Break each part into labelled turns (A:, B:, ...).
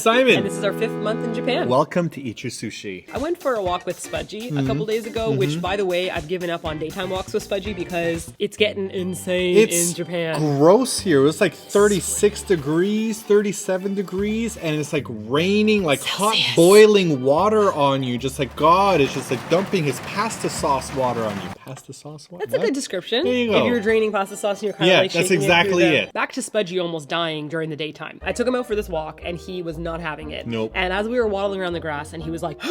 A: Simon.
B: And this is our 5th month in Japan.
A: Welcome to Eat Your Sushi.
B: I went for a walk with Spudgy a couple days ago, which, by the way, I've given up on daytime walks with Spudgy because it's getting insane in Japan.
A: Gross here. It was like 36 degrees, 37 degrees, and it's like raining, like hot boiling water on you. Just like God is just like dumping his pasta sauce water on you. Pasta sauce water?
B: That's a good description.
A: There you go.
B: If you're draining pasta sauce and you're kind of like shaking
A: that's exactly
B: it. Back to Spudgy almost dying during the daytime. I took him out for this walk and he was not having it.
A: Nope.
B: And as we were waddling around the grass and he was like,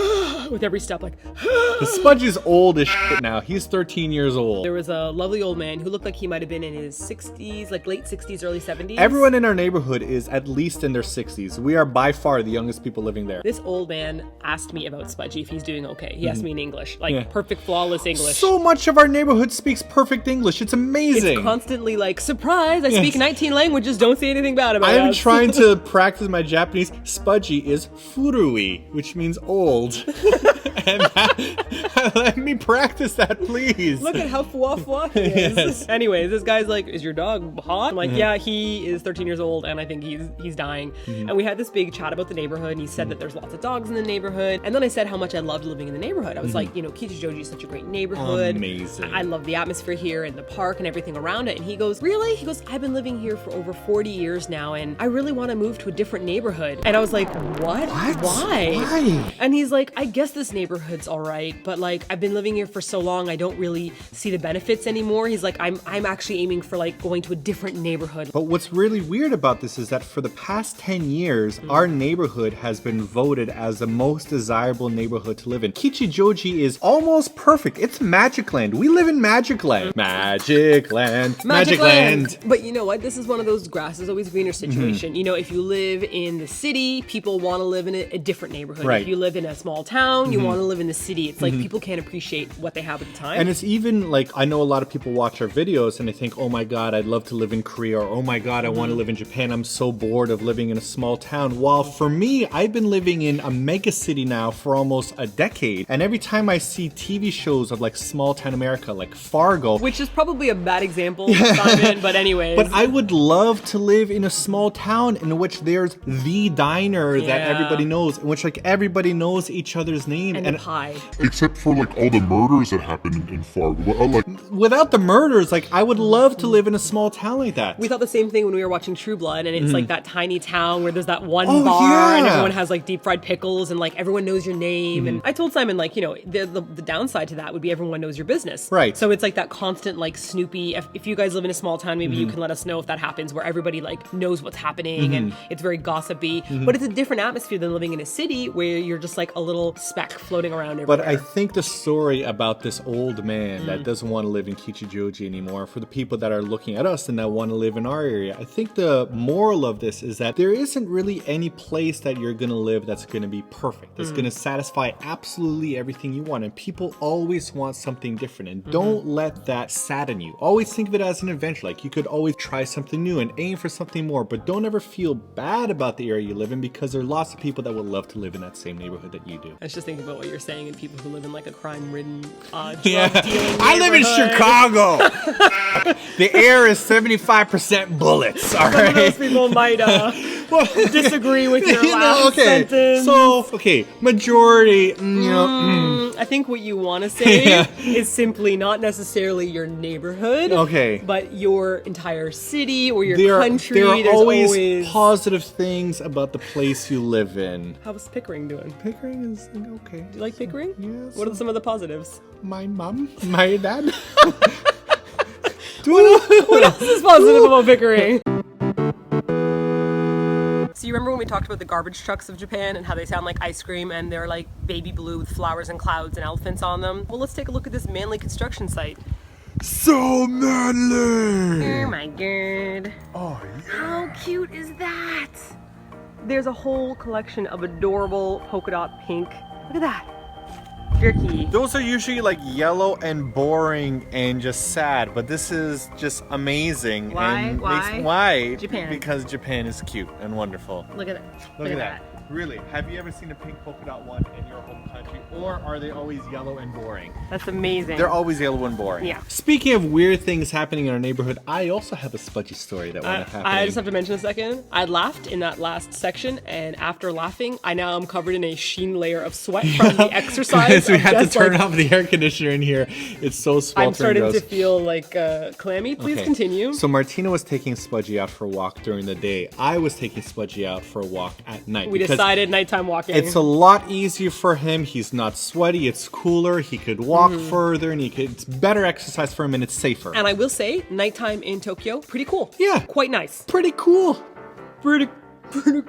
B: with every step, like,
A: Spudgy's old as shit now. He's 13 years old.
B: There was a lovely old man who looked like he might have been in his 60s, like late 60s, early 70s.
A: Everyone in our neighborhood is at least in their 60s. We are by far the youngest people living there.
B: This old man asked me about Spudgy, if he's doing okay. He asked me in English, like perfect, flawless English.
A: So much of our neighborhood speaks perfect English. It's amazing.
B: It's constantly like, surprise, I speak 19 languages, don't say anything bad about it.
A: I'm trying to practice my Japanese. Spudgy is furui, which means old. And let me practice that, please.
B: Look at how fwa he is. Yes. Anyways, this guy's like, is your dog hot? I'm like, yeah, he is 13 years old and I think he's dying. And we had this big chat about the neighborhood and he said that there's lots of dogs in the neighborhood. And then I said how much I loved living in the neighborhood. I was like, you know, Kichijoji is such a great neighborhood.
A: Amazing.
B: I love the atmosphere here and the park and everything around it. And he goes, really? He goes, I've been living here for over 40 years now and I really want to move to a different neighborhood. And I was like, what? Why? And he's like, I guess this neighborhood's all right, but like I've been living here for so long, I don't really see the benefits anymore. He's like, I'm actually aiming for like going to a different neighborhood.
A: But what's really weird about this is that for the past 10 years, our neighborhood has been voted as the most desirable neighborhood to live in. Kichijoji is almost perfect. It's Magic Land. We live in Magic Land. Magic Land. Magic Land.
B: But you know what? This is one of those grass is always greener situation. You know, if you live in the city, people want to live in a different neighborhood.
A: Right.
B: If you live in a small town, you want to live in the city. It's like people can't appreciate what they have at the time.
A: And it's even like, I know a lot of people watch our videos and they think, oh my God, I'd love to live in Korea, or oh my God, I want to live in Japan. I'm so bored of living in a small town. While for me, I've been living in a mega city now for almost a decade. And every time I see TV shows of like small town America, like Fargo.
B: Which is probably a bad example, Simon, but anyways.
A: But I would love to live in a small town in which there's the diner that everybody knows, in which like everybody knows each other's name.
B: And pie.
C: Except for like all the murders that happened in Fargo. Like,
A: without the murders, like I would love to live in a small town like that.
B: We thought the same thing when we were watching True Blood, and it's like that tiny town where there's that one bar and everyone has like deep fried pickles and like everyone knows your name. And I told Simon, like, you know, the downside to that would be everyone knows your business.
A: Right.
B: So it's like that constant like Snoopy. If you guys live in a small town, maybe you can let us know if that happens, where everybody like knows what's happening and it's very gossipy. But it's a different atmosphere than living in a city where you're just like a little speck floating around everywhere.
A: But I think the story about this old man that doesn't want to live in Kichijoji anymore, for the people that are looking at us and that want to live in our area, I think the moral of this is that there isn't really any place that you're going to live that's going to be perfect, that's going to satisfy absolutely everything you want. And people always want something different, and don't let that sadden you. Always think of it as an adventure. Like, you could always try something new and aim for something more, but don't ever feel bad about the area you live in, because there are lots of people that would love to live in that same neighborhood that you do.
B: I was just thinking about what you're saying, and people who live in like a crime-ridden, drug
A: Yeah,
B: dealing
A: I live in
B: neighborhood.
A: Chicago. The air is 75% bullets. All
B: Some of those
A: right.
B: people might disagree with your last sentence.
A: So, majority,
B: I think what you want to say is simply not necessarily your neighborhood, but your entire city or your country.
A: There are
B: There's
A: always positive things about the place you live in.
B: How's Pickering doing?
A: Pickering is okay.
B: Do you like Pickering?
A: Yes.
B: What are some of the positives?
A: My mom, my dad.
B: What else is positive about Pickering? So you remember when we talked about the garbage trucks of Japan and how they sound like ice cream and they're like baby blue with flowers and clouds and elephants on them? Well, let's take a look at this manly construction site.
A: So manly!
B: Oh my god.
A: Oh yeah.
B: How cute is that? There's a whole collection of adorable polka dot pink. Look at that. Jerky.
A: Those are usually like yellow and boring and just sad, but this is just amazing.
B: Why?
A: And
B: Why?
A: Why?
B: Japan.
A: Because Japan is cute and wonderful.
B: Look at that.
A: Look at that. Really? Have you ever seen a pink polka dot one in your home country or are they always yellow and boring?
B: That's amazing.
A: They're always yellow and boring.
B: Yeah.
A: Speaking of weird things happening in our neighborhood, I also have a Spudgy story that went happening.
B: I just have to mention a second. I laughed in that last section, and after laughing, I now am covered in a sheen layer of sweat from the exercise.
A: Guys, we
B: of
A: had to
B: just,
A: turn off the air conditioner in here. It's so sweltering.
B: I'm starting
A: gross.
B: to feel like clammy. Please continue.
A: So Martina was taking Spudgy out for a walk during the day. I was taking Spudgy out for a walk at night.
B: We decided nighttime walking.
A: It's a lot easier for him. He's not sweaty. It's cooler. He could walk further, and it's better exercise for him, and it's safer.
B: And I will say, nighttime in Tokyo, pretty cool.
A: Yeah.
B: Quite nice.
A: Pretty cool.
B: Pretty cool.
A: Pretty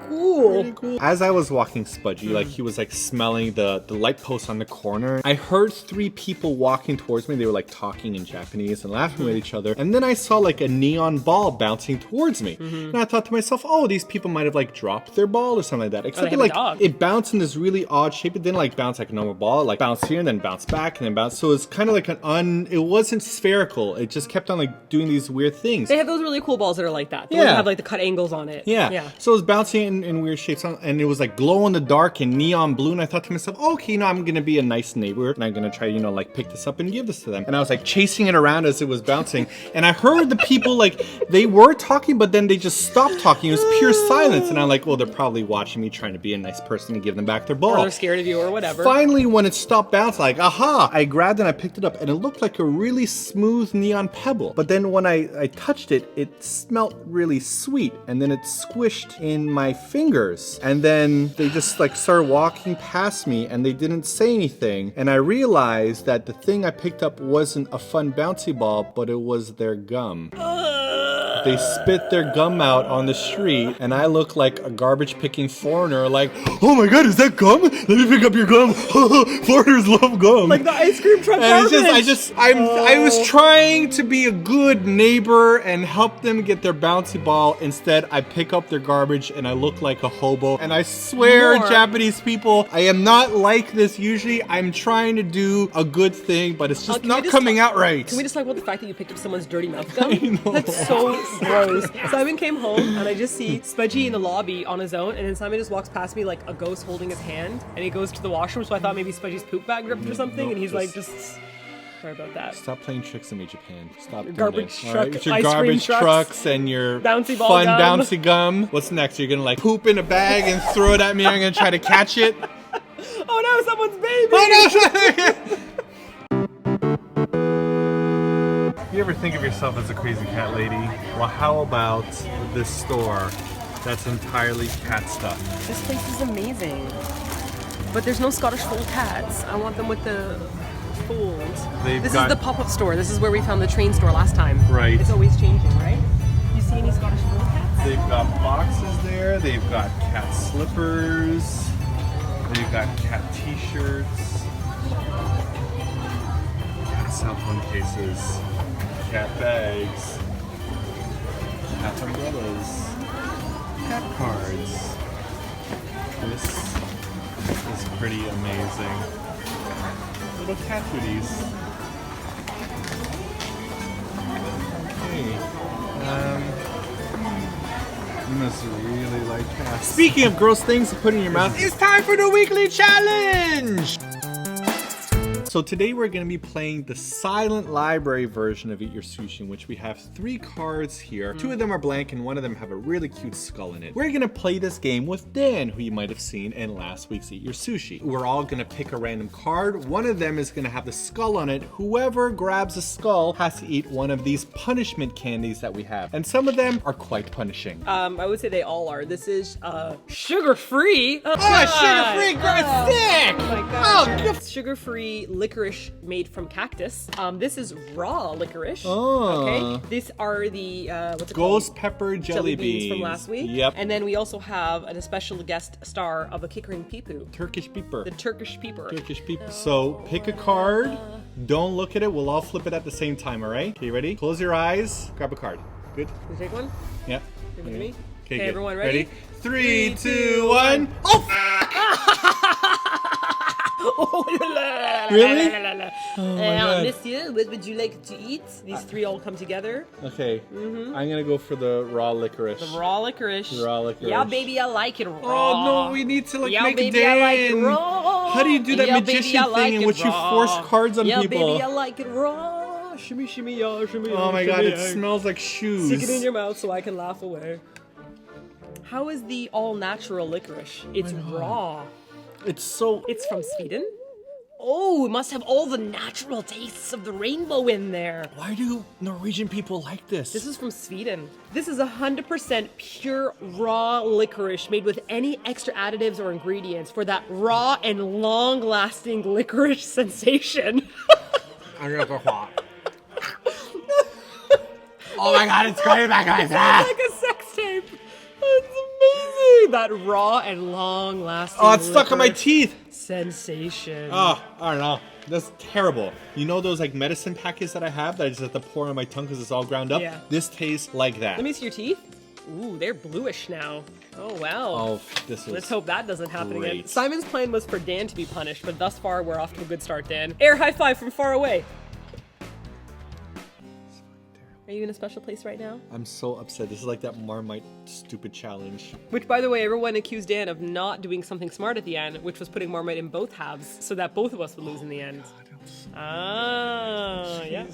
A: cool. As I was walking Spudgy, like he was like smelling the light post on the corner. I heard 3 people walking towards me. They were like talking in Japanese and laughing with each other. And then I saw like a neon ball bouncing towards me. And I thought to myself, oh, these people might have like dropped their ball or something like that. Except
B: they
A: that,
B: have a
A: like
B: dog.
A: it bounced in this really odd shape. It didn't like bounce like a normal ball. It like bounced here and then bounced back and then bounced. So it's kind of like it wasn't spherical. It just kept on like doing these weird things.
B: They have those really cool balls that are like that. They
A: Yeah.
B: have like the cut angles on it.
A: Yeah. So it was bouncing in weird shapes, and it was like glow in the dark and neon blue. And I thought to myself, okay, I'm gonna be a nice neighbor, and I'm gonna try, like pick this up and give this to them. And I was like chasing it around as it was bouncing, and I heard the people like they were talking, but then they just stopped talking. It was pure silence, and I'm like, well, they're probably watching me trying to be a nice person and give them back their ball.
B: Or they're scared of you or whatever.
A: Finally, when it stopped bouncing, like, aha! I grabbed it and I picked it up, and it looked like a really smooth neon pebble. But then when I touched it, it smelled really sweet, and then it squished in my fingers. And then they just like started walking past me, and they didn't say anything. And I realized that the thing I picked up wasn't a fun bouncy ball, but it was their gum. They spit their gum out on the street, and I look like a garbage-picking foreigner, like, oh my god, is that gum? Let me pick up your gum. Foreigners love gum.
B: Like the ice cream truck
A: And
B: garbage.
A: I was trying to be a good neighbor and help them get their bouncy ball. Instead, I pick up their garbage, and I look like a hobo. And I swear, Japanese people, I am not like this usually. I'm trying to do a good thing, but it's just not coming out right.
B: Can we just talk about the fact that you picked up someone's dirty mouth gum? That's so gross. Simon came home, and I just see Spudgy in the lobby on his own, and then Simon just walks past me like a ghost holding his hand, and he goes to the washroom, so I thought maybe Spudgy's poop bag ripped or something, and he's like, just... Sorry about that.
A: Stop playing tricks on me, Japan. Stop doing
B: garbage
A: it.
B: truck,
A: It's your
B: ice cream
A: garbage
B: trucks,
A: trucks and your
B: bouncy ball
A: fun
B: gum.
A: bouncy gum. What's next? You're gonna like poop in a bag and throw it at me. I'm gonna try to catch it.
B: Oh no, someone's baby!
A: Oh no! You ever think of yourself as a crazy cat lady? Well, how about this store that's entirely cat stuff?
B: This place is amazing. But there's no Scottish fold cats. I want them with the folds. This is the pop-up store. This is where we found the train store last time.
A: Right.
B: It's always changing, right? You see any Scottish fold cats?
A: They've got boxes there. They've got cat slippers. They've got cat t-shirts. Cat cell phone cases. Cat bags. Cat umbrellas. Cat cards. This is pretty amazing. Little cat hoodies. Hey, you must really like cats. Speaking of gross things to put in your mouth, it's time for the weekly challenge! So today we're going to be playing the silent library version of Eat Your Sushi, in which we have 3 cards here. 2 of them are blank and 1 of them have a really cute skull in it. We're going to play this game with Dan, who you might have seen in last week's Eat Your Sushi. We're all going to pick a random card. One of them is going to have the skull on it. Whoever grabs a skull has to eat one of these punishment candies that we have. And some of them are quite punishing.
B: I would say they all are. This is sugar-free.
A: Sugar-free, sick!
B: Oh my god. Sugar-free licorice made from cactus. This is raw licorice.
A: Oh.
B: Okay. These are the what's it
A: Ghost
B: called?
A: pepper jelly beans
B: from last week.
A: Yep.
B: And then we also have a special guest star of a Kickering Pipu.
A: Turkish peeper.
B: The Turkish peeper.
A: Turkish peeper. So pick a card. Don't look at it. We'll all flip it at the same time. All right. Okay, you ready? Close your eyes. Grab a card. Good.
B: You take one.
A: Yep.
B: Give it to me.
A: Okay,
B: Okay, everyone ready?
A: 3, 2, 1. Oh! Really? Oh my God.
B: Monsieur, what would you like to eat? These three all come together.
A: Okay, I'm gonna go for the raw licorice.
B: The raw licorice.
A: Raw licorice.
B: Yeah, baby, I like it raw.
A: Oh no, we need to like
B: Yeah,
A: make
B: baby,
A: a
B: I like it
A: Dan.
B: raw.
A: How do you do that
B: Yeah,
A: magician
B: baby, I
A: thing
B: like
A: in
B: it
A: which you
B: raw.
A: force cards on
B: Yeah,
A: people?
B: baby, I like it raw. Shimmy, shimmy, yeah, shimmy.
A: Oh my
B: shimmy,
A: God, it
B: yeah.
A: smells like shoes.
B: Stick it in your mouth so I can laugh away. How is the all-natural licorice? It's raw.
A: It's so.
B: It's from Sweden. Oh, it must have all the natural tastes of the rainbow in there.
A: Why do Norwegian people like this?
B: This is from Sweden. This is 100% pure raw licorice made with any extra additives or ingredients for that raw and long-lasting licorice sensation.
A: I'm gonna go hot. Oh my God, it's going back my throat.
B: Like a sex tape. It's amazing. That raw and long-lasting.
A: Oh, it's stuck on my
B: licorice
A: teeth.
B: sensation.
A: Oh, I don't know. That's terrible. You know those like medicine packets that I have that I just have to pour on my tongue because it's all ground up?
B: Yeah.
A: This tastes like that.
B: Let me see your teeth. Ooh, they're bluish now. Oh, wow.
A: Oh, this is.
B: Let's hope that doesn't happen again.
A: great.
B: Simon's plan was for Dan to be punished, but thus far we're off to a good start, Dan. Air high five from far away. Are you in a special place right now?
A: I'm so upset. This is like that Marmite stupid challenge.
B: Which, by the way, everyone accused Dan of not doing something smart at the end, which was putting Marmite in both halves, so that both of us would lose in the end. Ah, yeah.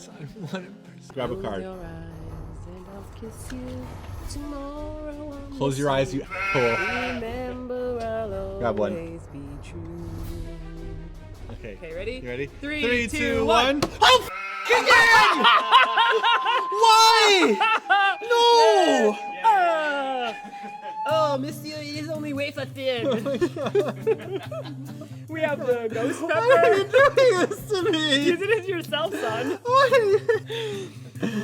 A: Grab a card.
B: Your eyes and I'll kiss you tomorrow.
A: Close your eyes, you asshole.
B: Remember, I'll
A: Grab one.
B: always be true.
A: Okay.
B: Okay, ready?
A: You ready?
B: Three,
A: 2, 1. Oh, again! Why? No!
B: Oh, monsieur, it is only wafer thin. We have the ghost pepper.
A: Why are you doing this to me?
B: You did it to yourself, son.
A: Why?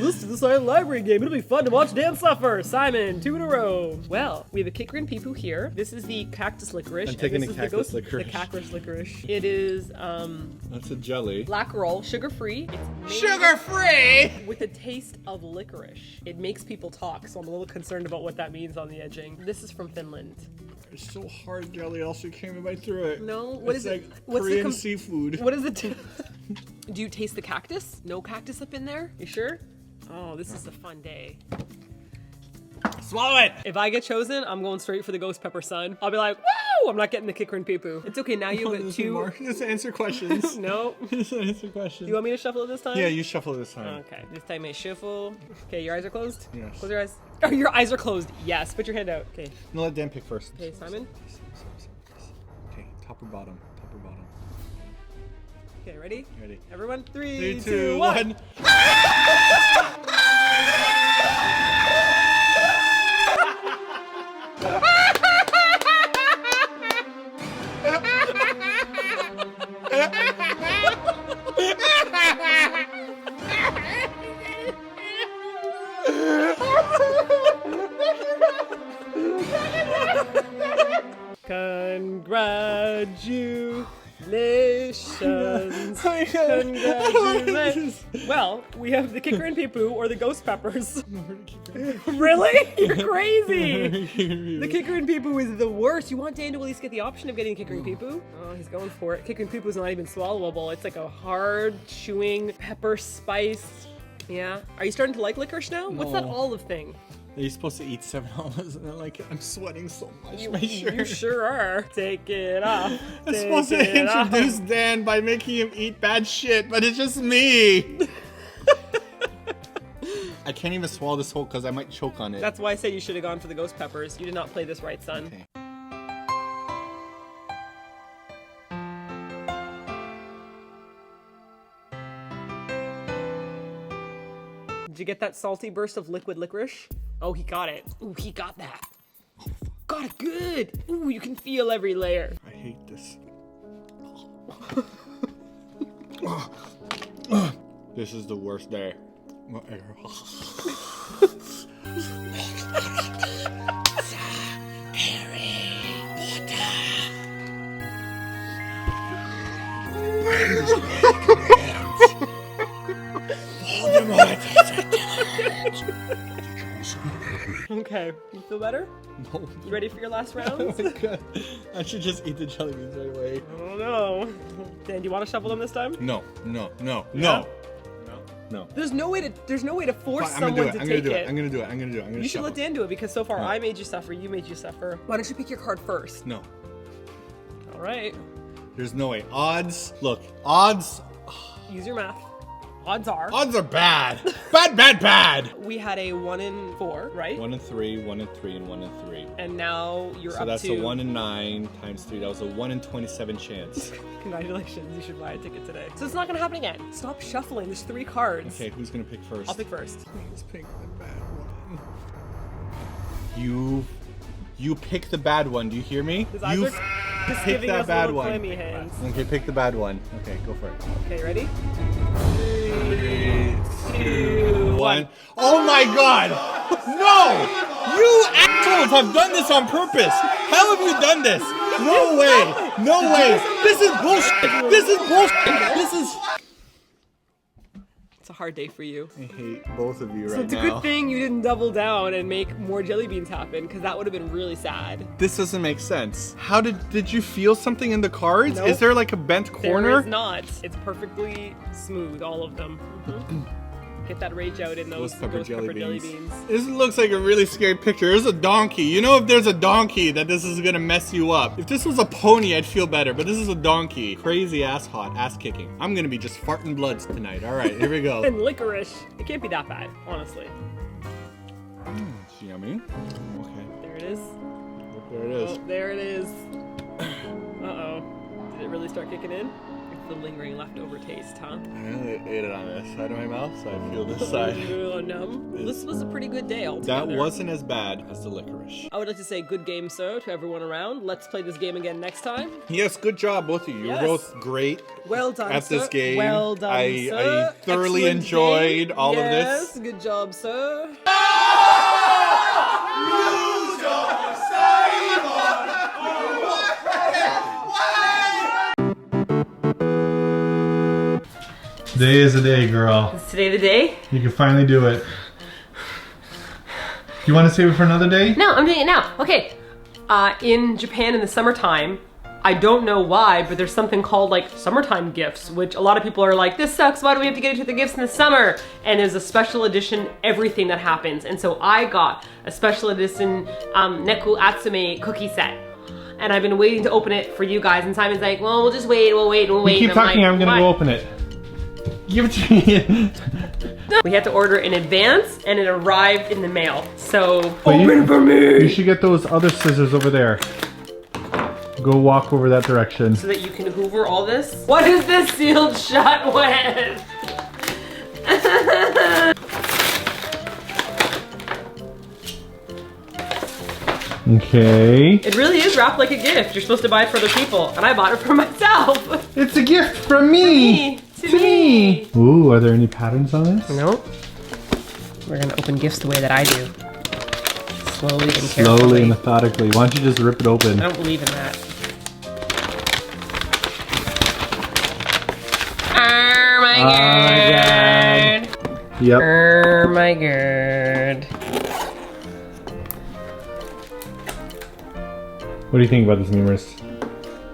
B: Listen to the silent library game. It'll be fun to watch Dan suffer. Simon, 2 in a row. Well, we have a kicker and peepoo here. This is the cactus licorice.
A: I'm taking
B: and
A: the
B: this
A: cactus
B: is
A: licorice.
B: The cactus licorice. It is
A: That's a jelly.
B: black roll, sugar-free. It's made
A: Sugar-free!
B: with a taste of licorice. It makes people talk, so I'm a little concerned about what that means on the edging. This is from Finland.
A: It's so hard, jelly. Also came in my throat.
B: No, what
A: It's
B: is
A: like
B: it? What's the
A: Korean seafood.
B: What is it? Do you taste the cactus? No cactus up in there? You sure? Oh, this is a fun day.
A: Swallow it!
B: If I get chosen, I'm going straight for the ghost pepper, son. I'll be like, woo! I'm not getting the kicker and pee-poo. It's okay, now you get 2.
A: Just answer questions.
B: No.
A: Just answer questions.
B: You want me to shuffle it this time?
A: Yeah, you shuffle this time.
B: Okay, this time I shuffle. Okay, your eyes are closed?
A: Yes.
B: Close your eyes. Oh, your eyes are closed. Yes, put your hand out. Okay.
A: No, let Dan pick first.
B: Okay, Simon.
A: Okay, top or bottom? Top or bottom?
B: Okay, ready?
A: Ready.
B: Everyone?
A: 3,
B: 3,
A: 2,
B: 2,
A: 1.
B: 1. Congratulations. Congratulations. Well, we have the kicker and pee-poo or the ghost peppers. Really? You're crazy. The kicker and pee-poo is the worst. You want Dan to at least get the option of getting kicker and pee-poo? Oh, he's going for it. Kicker and pee-poo is not even swallowable. It's like a hard, chewing, pepper spice. Yeah. Are you starting to like licorice now? What's that
A: No.
B: olive thing?
A: Are you supposed to eat 7 olives and then like I'm sweating so much.
B: You,
A: my shirt.
B: you sure are. Take it off.
A: I'm
B: Take
A: supposed to
B: it off.
A: introduce Dan by making him eat bad shit, but it's just me. I can't even swallow this whole because I might choke on it.
B: That's why I say you should have gone for the ghost peppers. You did not play this right, son.
A: Okay.
B: Did you get that salty burst of liquid licorice? Oh, he got it. Ooh, he got that. Got it good. Ooh, you can feel every layer.
A: I hate this. This is the worst day.
B: Okay, you feel better?
A: No.
B: You ready for your last
A: Oh
B: round?
A: my god. I should just eat the jelly beans right away.
B: I don't know. Dan, do you want to shuffle them this time?
A: No.
B: Yeah?
A: No.
B: There's no way to force
A: Fine, I'm
B: someone
A: gonna
B: to
A: do it.
B: take it.
A: I'm gonna do it. I'm gonna
B: You should let Dan do it because so far
A: No.
B: I made you suffer, you made you suffer. Why don't you pick your card first?
A: No.
B: All right.
A: There's no way. Odds. Look. Odds.
B: Use your math. Odds are.
A: Odds are bad. Bad.
B: We had a 1 in 4, right?
A: 1 in 3, 1 in 3, and 1 in 3.
B: And now you're
A: So
B: up
A: that's
B: to.
A: a 1 in 9 times 3. That was a 1 in 27 chance.
B: Congratulations, you should buy a ticket today. So it's not gonna happen again. Stop shuffling. There's 3 cards.
A: Okay, who's gonna pick first?
B: I'll pick first.
A: Please pick the bad one. You pick the bad one. Do you hear me?
B: His eyes
A: You
B: are just
A: pick
B: giving
A: that
B: us
A: bad
B: little
A: one.
B: clammy hands.
A: Okay, pick the bad one. Okay, go for it.
B: Okay, ready?
A: 3, 2, 1. Oh my god! No! You assholes have done this on purpose! How have you done this? No way! No way! This is bullshit! This is bullshit! This is...
B: It's a hard day for you.
A: I hate both of you
B: So
A: right
B: it's a
A: now.
B: good thing you didn't double down and make more jelly beans happen, because that would have been really sad.
A: This doesn't make sense. How did you feel something in the cards?
B: Nope.
A: Is there like a bent corner?
B: There is not. It's perfectly smooth, all of them. Get that rage out in those
A: Ghost pepper jelly beans. This looks like a really scary picture. There's a donkey. You know if there's a donkey that this is gonna mess you up. If this was a pony, I'd feel better, but this is a donkey. Crazy ass hot, ass kicking. I'm gonna be just farting bloods tonight. All right, here we go.
B: And licorice. It can't be that bad, honestly.
A: It's yummy. Okay,
B: There it is.
A: there it is.
B: Oh, there it is. Uh-oh. Did it really start kicking in? It's the lingering leftover taste, huh?
A: I really ate it on this side of my mouth, so I feel this side.
B: Numb. This was a pretty good day altogether.
A: That wasn't as bad as the licorice.
B: I would like to say good game, sir, to everyone around. Let's play this game again next time.
A: Yes, good job, both of you.
B: Yes.
A: You're both great.
B: Well done,
A: At this
B: sir.
A: game.
B: Well done,
A: I
B: sir.
A: thoroughly
B: Excellent
A: enjoyed
B: game.
A: all of this.
B: Yes, good job, sir.
A: Today is the day, girl.
B: Is today the day?
A: You can finally do it. You want to save it for another day?
B: No, I'm doing it now. Okay. In Japan in the summertime, I don't know why, but there's something called like summertime gifts, which a lot of people are like, this sucks, why do we have to get into the gifts in the summer? And there's a special edition everything that happens. And so I got a special edition Neku Atsume cookie set. And I've been waiting to open it for you guys, and Simon's like, well, we'll just wait, we'll wait.
A: You keep
B: And I'm
A: talking,
B: like,
A: I'm gonna
B: "What?"
A: go open it. Give it to me.
B: We had to order in advance, and it arrived in the mail. So,
A: But
B: open for me!
A: You should get those other scissors over there. Go walk over that direction.
B: So that you can hoover all this. What is this sealed shut with?
A: Okay.
B: It really is wrapped like a gift. You're supposed to buy it for other people, and I bought it for myself.
A: It's a gift from me.
B: To me.
A: Ooh, are there any patterns on this?
B: Nope. We're gonna open gifts the way that I do. Slowly and carefully.
A: Slowly and methodically. Why don't you just rip it open?
B: I don't believe in that. Oh my god.
A: Yep.
B: Oh my god.
A: What do you think about this, Numerous?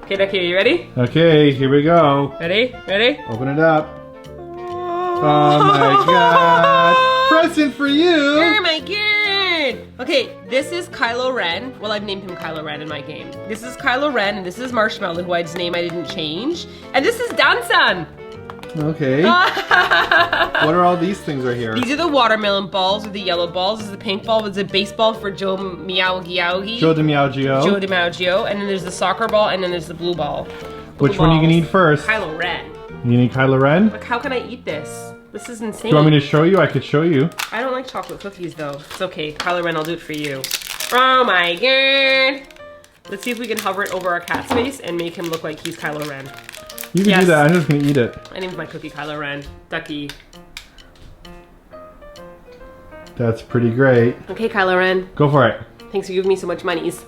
B: Okay, Becky, are you ready?
A: Okay, here we go.
B: Ready? Ready?
A: Open it up. Oh my god. Present for you.
B: Oh my god! Okay, this is Kylo Ren. Well, I've named him Kylo Ren in my game. This is Kylo Ren, and this is Marshmallow, whose name I didn't change. And this is Dansan!
A: Okay. What are all these things right here?
B: These are the watermelon balls with the yellow balls. This is the pink ball with the baseball for Joe Miyaogi.
A: Joe de Miaugio.
B: Joe DiMaggio. And then there's the soccer ball, and then there's the blue ball.
A: Which one are you gonna eat first?
B: Kylo Ren.
A: You need Kylo Ren?
B: Like, how can I eat this? This is insane.
A: Do you want me to show you? I could show you.
B: I don't like chocolate cookies though. It's okay. Kylo Ren, I'll do it for you. Oh my god. Let's see if we can hover it over our cat's face and make him look like he's Kylo Ren.
A: You can do that. I'm just gonna eat it.
B: I named my cookie Kylo Ren. Ducky.
A: That's pretty great.
B: Okay, Kylo Ren.
A: Go for it.
B: Thanks for giving me so much monies.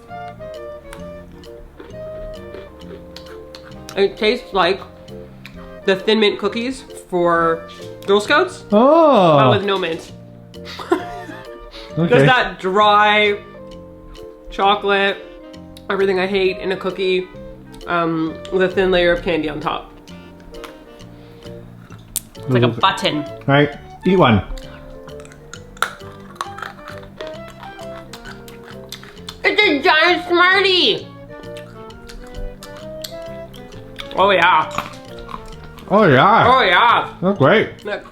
B: It tastes like the Thin Mint cookies for Girl Scouts, but
A: Oh.
B: with no mint. Just that dry chocolate, everything I hate in a cookie, with a thin layer of candy on top. It's like a button.
A: All right, eat one.
B: It's a giant Smartie! Oh yeah.
A: Oh yeah.
B: Oh yeah.
A: That's great.
B: Look.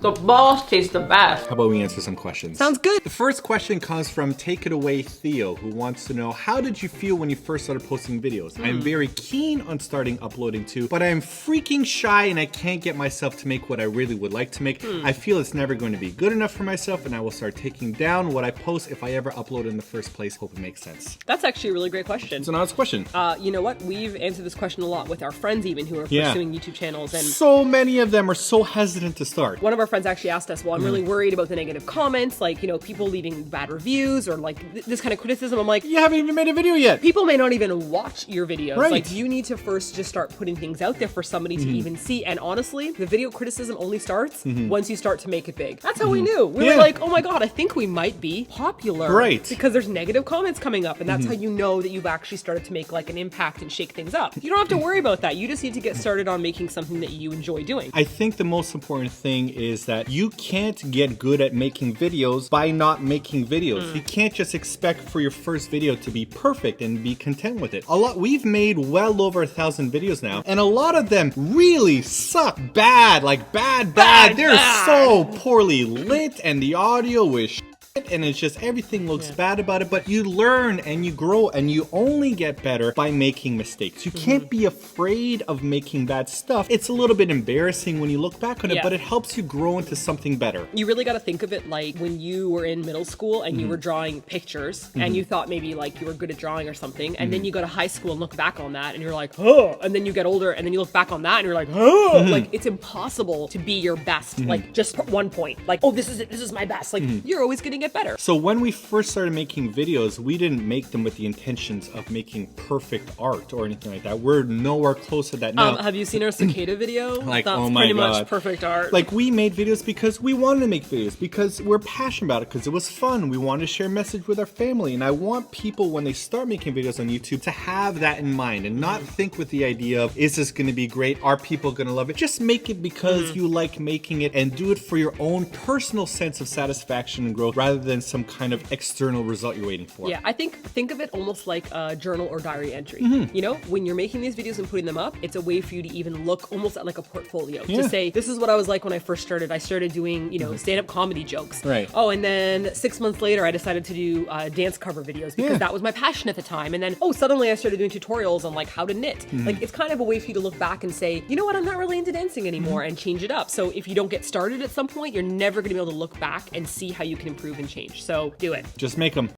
B: The balls taste the best.
A: How about we answer some questions?
B: Sounds good.
A: The first question comes from Take It Away Theo, who wants to know, how did you feel when you first started posting videos? I'm very keen on starting uploading too, but I'm freaking shy and I can't get myself to make what I really would like to make. I feel it's never going to be good enough for myself, and I will start taking down what I post if I ever upload in the first place. Hope it makes sense.
B: That's actually a really great question.
A: It's an honest question.
B: You know what? We've answered this question a lot with our friends even who are pursuing YouTube channels, and
A: so many of them are so hesitant to start.
B: one of our friends actually asked us, well, I'm really worried about the negative comments, like, you know, people leaving bad reviews or like this kind of criticism. I'm like,
A: You haven't even made a video yet.
B: people may not even watch your videos.
A: Right.
B: Like, you need to first just start putting things out there for somebody to even see. And honestly, the video criticism only starts once you start to make it big. That's how we knew. We were like, oh my God, I think we might be popular.
A: Right.
B: Because there's negative comments coming up. And that's how you know that you've actually started to make like an impact and shake things up. You don't have to worry about that. You just need to get started on making something that you enjoy doing.
A: I think the most important thing is that you can't get good at making videos by not making videos. You can't just expect for your first video to be perfect and be content with it. We've made well over 1,000 videos now, and a lot of them really suck bad, like bad. They're so poorly lit, and the audio is shit, and it's just everything looks bad about it, but you learn and you grow and you only get better by making mistakes. You can't be afraid of making bad stuff. It's a little bit embarrassing when you look back on it, but it helps you grow into something better.
B: You really got to think of it like when you were in middle school and you were drawing pictures and you thought maybe like you were good at drawing or something, and then you go to high school and look back on that and you're like, oh, and then you get older and then you look back on that and you're like, oh, like it's impossible to be your best, like just 1 point, like, oh, this is it, this is my best, like you're always gonna get better.
A: So when we first started making videos, we didn't make them with the intentions of making perfect art or anything like that. We're nowhere close to that now.
B: Have you seen our cicada video?
A: Like,
B: that's
A: oh my
B: pretty
A: God.
B: much perfect art.
A: Like, we made videos because we wanted to make videos, because we're passionate about it, because it was fun. We wanted to share a message with our family. And I want people, when they start making videos on YouTube, to have that in mind and not think with the idea of, is this going to be great? Are people going to love it? Just make it because you like making it, and do it for your own personal sense of satisfaction and growth rather than some kind of external result you're waiting for.
B: Yeah, I think of it almost like a journal or diary entry. You know, when you're making these videos and putting them up, it's a way for you to even look almost at like a portfolio to say, this is what I was like when I first started. I started doing, you know, stand-up comedy jokes.
A: Right.
B: Oh, and then 6 months later, I decided to do dance cover videos because that was my passion at the time. And then, oh, suddenly I started doing tutorials on like how to knit. Like, it's kind of a way for you to look back and say, you know what, I'm not really into dancing anymore, and change it up. So if you don't get started at some point, you're never going to be able to look back and see how you can improve and change. So do it.
A: Just make them.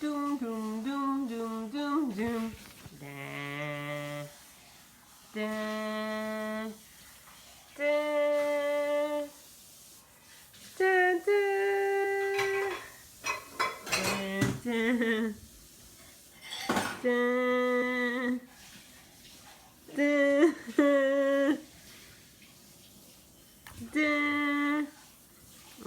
B: Doom, doom, doom, doom, doom, doom.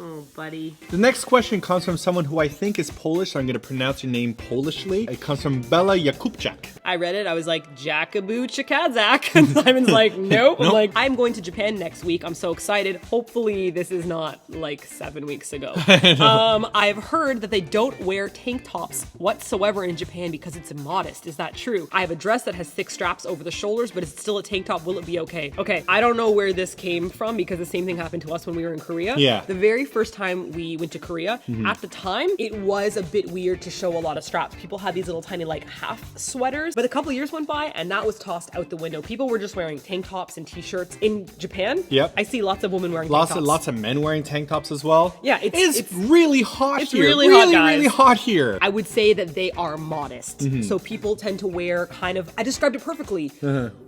B: Oh, buddy.
A: The next question comes from someone who I think is Polish, so I'm going to pronounce your name Polishly. It comes from Bella Jakubczak.
B: I read it. I was like, Jakaboo Chikadzak. And Simon's like, nope. I'm like, I'm going to Japan next week. I'm so excited. Hopefully this is not like 7 weeks ago. I've heard that they don't wear tank tops whatsoever in Japan because it's immodest. Is that true? I have a dress that has thick straps over the shoulders, but it's still a tank top. Will it be okay? Okay, I don't know where this came from because the same thing happened to us when we were in Korea.
A: Yeah.
B: The very first time time we went to Korea. At the time, it was a bit weird to show a lot of straps. People had these little tiny like half sweaters, but a couple years went by and that was tossed out the window. People were just wearing tank tops and t-shirts. In Japan, I see lots of women wearing tank tops.
A: Lots of men wearing tank tops as well.
B: Yeah,
A: it's really hot
B: it's
A: here.
B: Really hot, guys.
A: Really hot here.
B: I would say that they are modest. So people tend to wear kind of, I described it perfectly,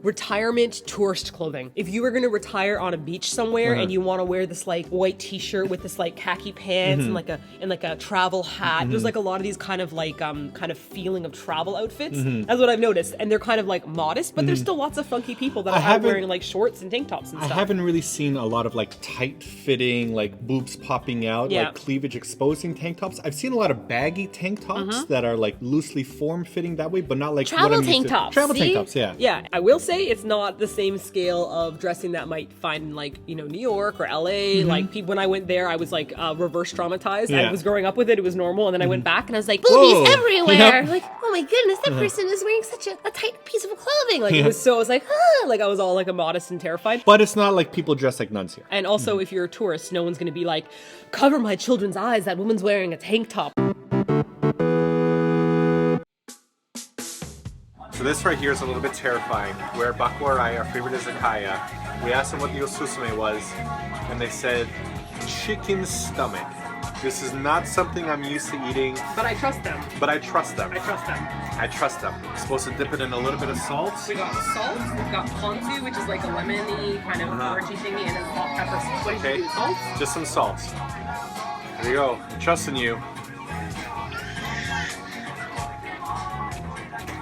B: retirement tourist clothing. If you were going to retire on a beach somewhere and you want to wear this like white t-shirt with this like khaki pants and like a travel hat, there's like a lot of these kind of like kind of feeling of travel outfits. That's what I've noticed. And they're kind of like modest, but there's still lots of funky people that are wearing like shorts and tank tops and stuff.
A: I haven't really seen a lot of like tight fitting, like boobs popping out, like cleavage exposing tank tops. I've seen a lot of baggy tank tops that are like loosely form fitting that way, but not like
B: travel tank tops.
A: Travel tank tops, yeah.
B: Yeah, I will say it's not the same scale of dressing that might find in like, you know, New York or LA. Like when I went there, I was like reverse traumatized. I was growing up with it was normal, and then I went back and I was like, boobies everywhere. Like, oh my goodness, that person is wearing such a tight piece of clothing. Like it was so, I was like, like I was all like a modest and terrified.
A: But it's not like people dress like nuns here.
B: And also, if you're a tourist, no one's gonna be like, cover my children's eyes, that woman's wearing a tank top.
A: So this right here is a little bit terrifying. We're at Bakuarai, our favorite izakaya. We asked them what the osusume was, and they said chicken stomach. This is not something I'm used to eating.
B: But I trust them.
A: But I trust them.
B: I trust them.
A: I trust them. I'm supposed to dip it in a little bit of salt.
B: We got salt, we've got ponzu, which is like a lemony kind of orangey thingy, and then hot peppers. What did you do, salt?
A: Just some salt. There you go. I'm trusting you.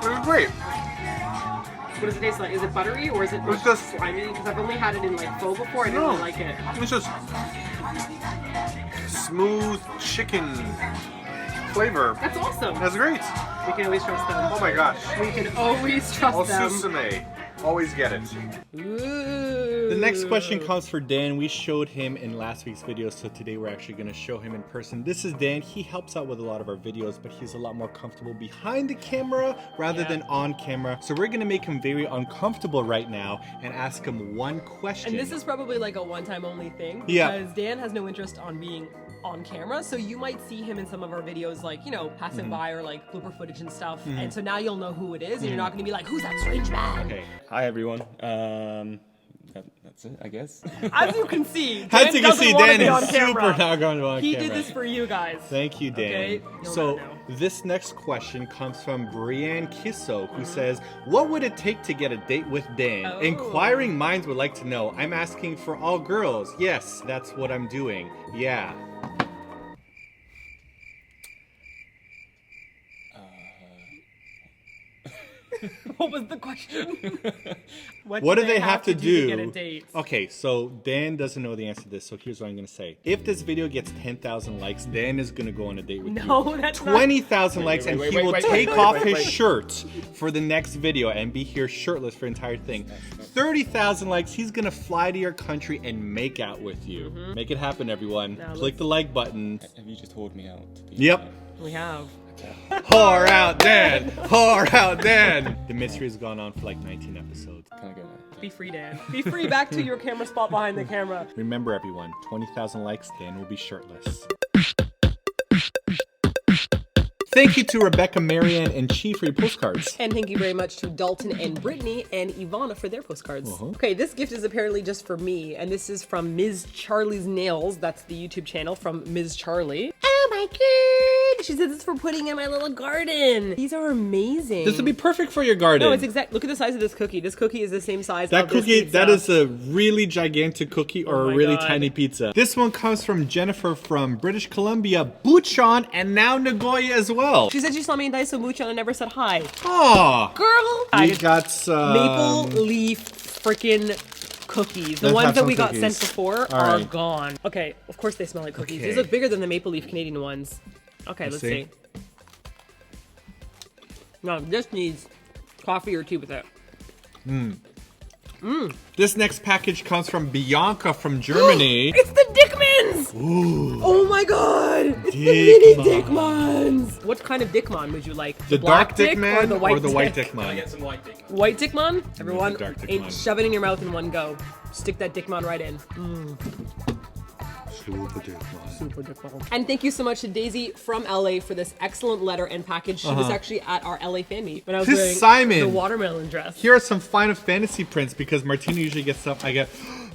A: It was great.
B: What does it taste like? Is it buttery or is it like
A: just
B: slimy? Because I've only had it in like pho before. I didn't really like it.
A: It's just smooth chicken flavor.
B: That's awesome.
A: That's great.
B: We can always trust them.
A: Oh my gosh.
B: We can always trust them.
A: Osusume. Always get it.
B: Ooh.
A: The next question comes for Dan. We showed him in last week's video, so today we're actually going to show him in person. This is Dan. He helps out with a lot of our videos, but he's a lot more comfortable behind the camera rather than on camera. So we're going to make him very uncomfortable right now and ask him one question.
B: And this is probably like a one-time only thing.
A: Yeah.
B: Because Dan has no interest on being on camera, so you might see him in some of our videos, like, you know, passing by or like blooper footage and stuff. And so now you'll know who it is, and you're not going to be like, who's that strange man?
A: Okay.
D: Hi everyone. That's it, I guess.
B: As you can see,
A: Dan
B: Dan
A: is super not going to be on
B: He
A: camera.
B: did this for you guys.
A: Thank you, Dan.
B: Okay?
A: So this next question comes from Brienne Kisso, who says, what would it take to get a date with Dan?
B: Oh.
A: Inquiring minds would like to know. I'm asking for all girls. Yes, that's what I'm doing. Yeah.
B: What was the question?
A: What do they have to do
B: to get a date?
A: Okay, so Dan doesn't know the answer to this, so here's what I'm going to say. If this video gets 10,000 likes, Dan is going to go on a date with you.
B: No, that's not.
A: 20,000 likes, and he will take off his shirt for the next video and be here shirtless for the entire thing. 30,000 likes, he's going to fly to your country and make out with you. Make it happen, everyone.
B: Now
A: Click the like button.
D: Have you just told me out?
A: Yep.
B: We have.
A: Whore out Dan! Whore out Dan! The mystery has gone on for like 19 episodes.
D: Can I go now?
B: Be free, Dan. Be free back to your camera spot behind the camera.
A: Remember, everyone, 20,000 likes, Dan will be shirtless. Thank you to Rebecca, Marianne, and Chi for your postcards.
B: And thank you very much to Dalton and Brittany and Ivana for their postcards. Okay, this gift is apparently just for me, and this is from Ms. Charlie's Nails. That's the YouTube channel from Ms. Charlie. Oh my god! She says it's for putting in my little garden. These are amazing.
A: This would be perfect for your garden.
B: No, it's exact. Look at the size of this cookie. This cookie is the same size.
A: That
B: of this
A: cookie,
B: pizza.
A: that is a really gigantic cookie or
B: Oh
A: a
B: my
A: really
B: God.
A: tiny pizza. This one comes from Jennifer from British Columbia, Bucheon, and now Nagoya as well.
B: She said she saw me in Daiso Mucho and never said hi.
A: Aw.
B: Girl!
A: We got some
B: maple leaf freaking cookies. The
A: Let's
B: ones
A: have
B: that
A: some
B: we got
A: cookies.
B: sent before
A: All
B: are
A: right.
B: gone. Okay, of course they smell like cookies.
A: Okay.
B: These look bigger than the maple leaf Canadian ones. Okay, let's see. No, this needs coffee or tea with it.
A: This next package comes from Bianca from Germany.
B: It's the Dickmans!
A: Ooh.
B: Oh my god! It's the
A: Dickman.
B: mini Dickmans! What kind of Dickman would you like?
A: The
B: black
A: dark
B: dick
A: Dickman
B: or the white
A: dick?
D: Can I
A: Dickman?
D: get some white dick?
B: White Dickman? Everyone,
A: dark
B: eat-
A: Dickman.
B: shove it in your mouth in one go. Stick that Dickman right in.
A: Super dick man.
B: Super dick man. And thank you so much to Daisy from LA for this excellent letter and package. She was actually at our LA fan meet when I was
A: This
B: wearing
A: is Simon.
B: the watermelon dress.
A: Here are some Final Fantasy prints because Martina usually gets stuff. I get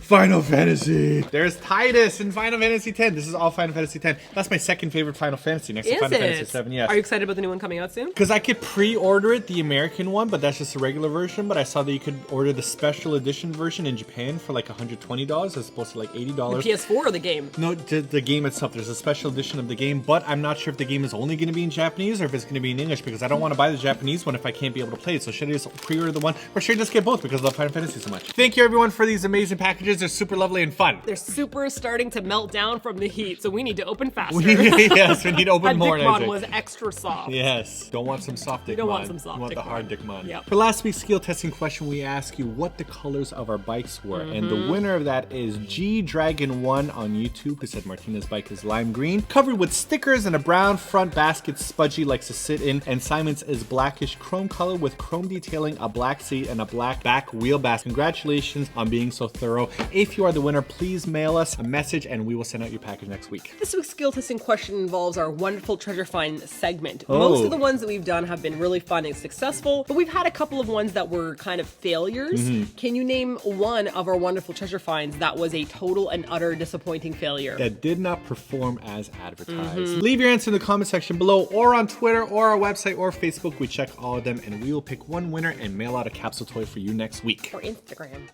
A: Final Fantasy. There's Titus in Final Fantasy X. This is all Final Fantasy X. That's my second favorite Final Fantasy next to Final Fantasy 7. Yes.
B: Are you excited about the new one coming out soon?
A: Because I could pre-order it, the American one, but that's just a regular version. But I saw that you could order the special edition version in Japan for like $120 as opposed to like $80.
B: The PS4 or the game?
A: No, the game itself. There's a special edition of the game, but I'm not sure if the game is only going to be in Japanese or if it's going to be in English because I don't want to buy the Japanese one if I can't be able to play it. So should I just pre-order the one or should I just get both because I love Final Fantasy so much? Thank you everyone for these amazing packages. They're super lovely and fun.
B: They're super starting to melt down from the heat, so we need to open faster.
A: Yes, we need to open more.
B: That Dickmon was extra soft.
A: Yes. Don't want some soft Dickmon.
B: You don't want some soft
A: You want
B: Dickmon.
A: the hard Dickmon.
B: Yep.
A: For last week's skill testing question, we asked you what the colors of our bikes were. And the winner of that is G Dragon 1 on YouTube, who said Martina's bike is lime green, covered with stickers and a brown front basket Spudgy likes to sit in. And Simon's is blackish chrome color with chrome detailing, a black seat, and a black back wheelbase. Congratulations on being so thorough. If you are the winner, please mail us a message and we will send out your package next week.
B: This week's skill testing question involves our wonderful treasure find segment.
A: Oh.
B: Most of the ones that we've done have been really fun and successful, but we've had a couple of ones that were kind of failures. Can you name one of our wonderful treasure finds that was a total and utter disappointing failure?
A: That did not perform as advertised. Leave your answer in the comment section below or on Twitter or our website or Facebook. We check all of them and we will pick one winner and mail out a capsule toy for you next week.
B: Or Instagram.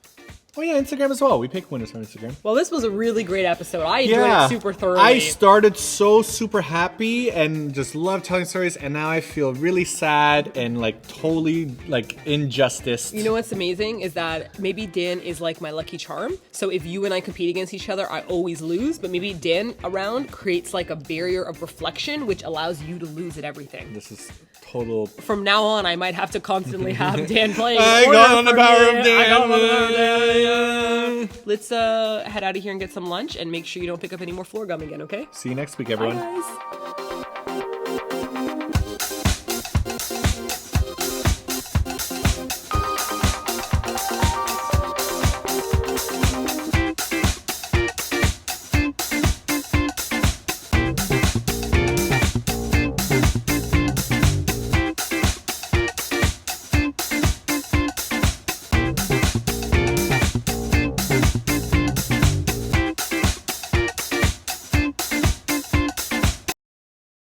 A: Oh yeah, Instagram as well. We pick winners on Instagram.
B: Well, this was a really great episode. I enjoyed it super thoroughly.
A: I started so super happy and just loved telling stories, and now I feel really sad and like totally like injustice.
B: You know what's amazing is that maybe Dan is like my lucky charm. So if you and I compete against each other, I always lose. But maybe Dan around creates like a barrier of reflection, which allows you to lose at everything.
A: This is total.
B: From now on, I might have to constantly have Dan playing.
A: I got on the power of Dan.
B: I got on the power of Dan. Let's head out of here and get some lunch and make sure you don't pick up any more floor gum again, okay?
A: See you next week, everyone.
B: Bye, guys.